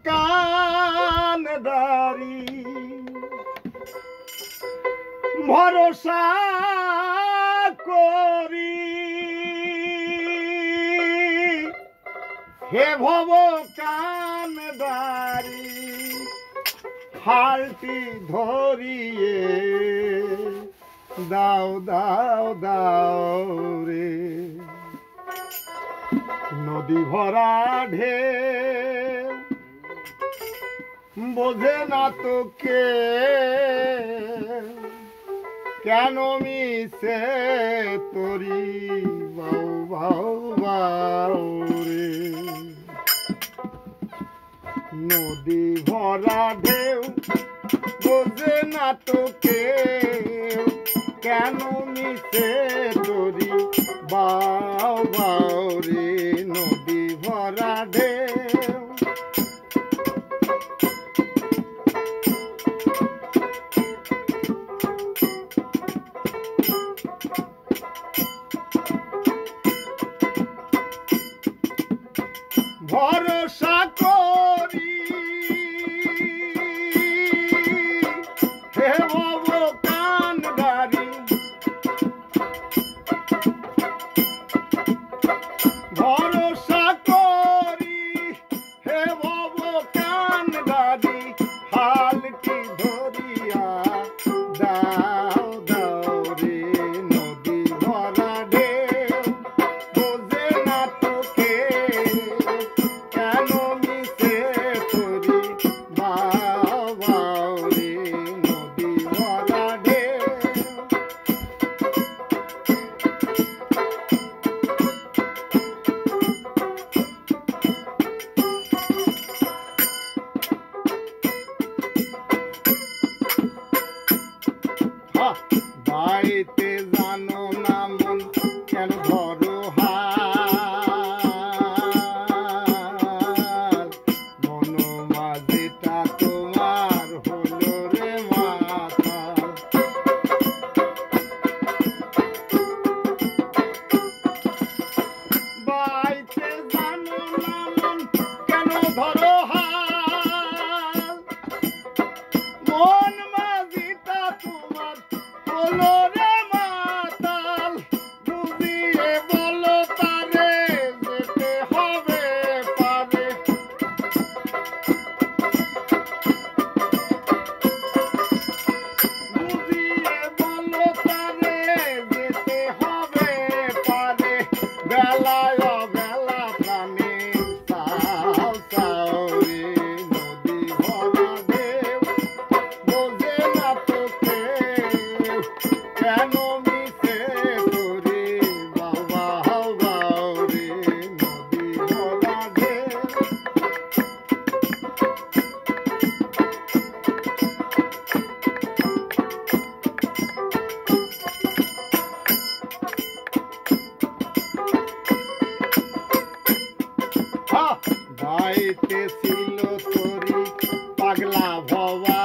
কানদারি ভরসা করি হে ভব কানদারি হালটি ধরিয়ে দাও দাও দাও রে নদী ভরা ঢেউ বোঝে না তো কে কেন মিশে তোরি বাউ বাউ বাউ রে নদী ভরা ঢেউ বোঝে না তো কে কেন মিশে তোরি বাউ বাউ রে নদী ভরা ঢেউ ভরসা করি হে ভব কানদারি ভরসা করি হে ভব কানদারি হালটি ধরিয়া দাও দাও রে নদী ভরা ঢেউ বোঝে না তো কে কেন মিশে তোরি বাউ বাউ রে নদী ভরা ঢেউ বাইতে জানো না মন কেন ধরো হাল মন মাঝেটা তোমার হলো রে মাতাল বাইতে জানো না মন কেন ধরো হাল মন মাঝিটা তোমার হলো রে মাতাল বুঝিয়ে বলো তারে যেতে হবে পারে বুঝিয়ে বলো তারে যেতে হবে পারে বেলায় বেলা প্রাণে চাও চাও রে নদী ভরা ঢেউ বোঝে না তো কেউ কেন মিশে তোরে বাবা বাউ রে নদী ভরা ঢেউ বাইতে ছিল তোরি পাগলা ভবা